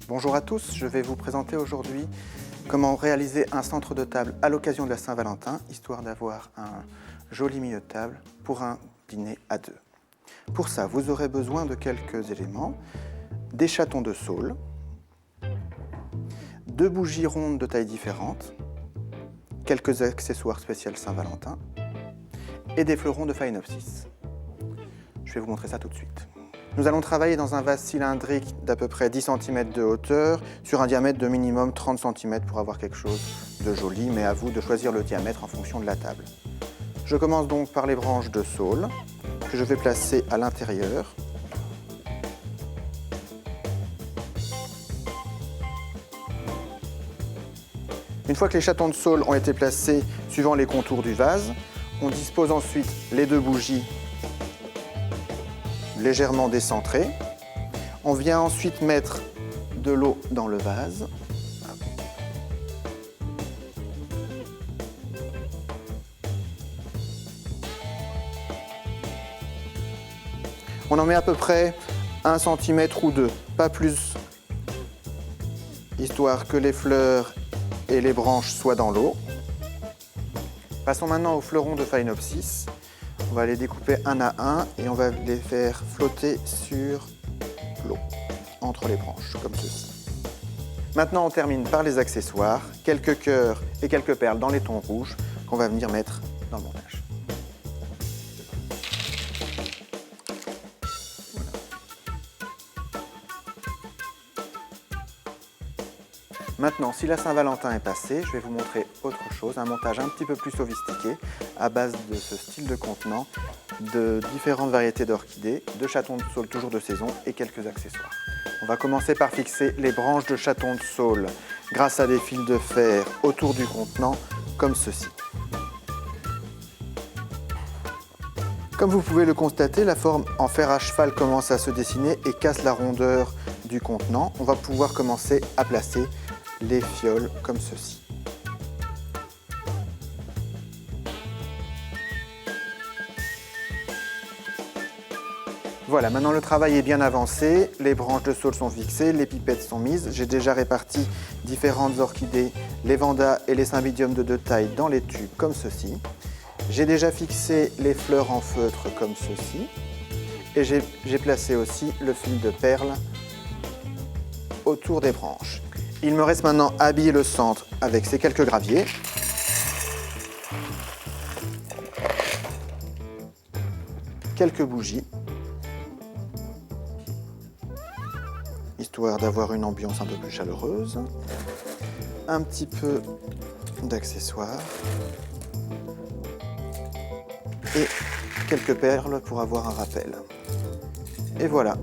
Bonjour à tous, je vais vous présenter aujourd'hui comment réaliser un centre de table à l'occasion de la Saint-Valentin, histoire d'avoir un joli milieu de table pour un dîner à deux. Pour ça, vous aurez besoin de quelques éléments, des chatons de saule, 2 bougies rondes de tailles différentes, quelques accessoires spéciaux Saint-Valentin et des fleurons de Phalaenopsis. Je vais vous montrer ça tout de suite. Nous allons travailler dans un vase cylindrique d'à peu près 10 cm de hauteur sur un diamètre de minimum 30 cm pour avoir quelque chose de joli, mais à vous de choisir le diamètre en fonction de la table. Je commence donc par les branches de saule que je vais placer à l'intérieur. Une fois que les chatons de saule ont été placés suivant les contours du vase, on dispose ensuite les 2 bougies légèrement décentrées. On vient ensuite mettre de l'eau dans le vase. On en met à peu près 1 cm ou 2, pas plus, histoire que les fleurs et les branches soient dans l'eau. Passons maintenant aux fleurons de Phalaenopsis. On va les découper un à un et on va les faire flotter sur l'eau, entre les branches, comme ceci. Maintenant, on termine par les accessoires, quelques cœurs et quelques perles dans les tons rouges qu'on va venir mettre dans le montage. Maintenant, si la Saint-Valentin est passée, je vais vous montrer autre chose, un montage un petit peu plus sophistiqué à base de ce style de contenant, de différentes variétés d'orchidées, de chatons de saule toujours de saison et quelques accessoires. On va commencer par fixer les branches de chatons de saule grâce à des fils de fer autour du contenant, comme ceci. Comme vous pouvez le constater, la forme en fer à cheval commence à se dessiner et casse la rondeur du contenant. On va pouvoir commencer à placer les fioles comme ceci. Voilà, maintenant le travail est bien avancé, les branches de saule sont fixées, les pipettes sont mises. J'ai déjà réparti différentes orchidées, les vandas et les cymbidiums de 2 tailles dans les tubes comme ceci. J'ai déjà fixé les fleurs en feutre comme ceci. Et j'ai placé aussi le fil de perles autour des branches. Il me reste maintenant à habiller le centre avec ces quelques graviers. Quelques bougies, histoire d'avoir une ambiance un peu plus chaleureuse. Un petit peu d'accessoires. Et quelques perles pour avoir un rappel. Et voilà,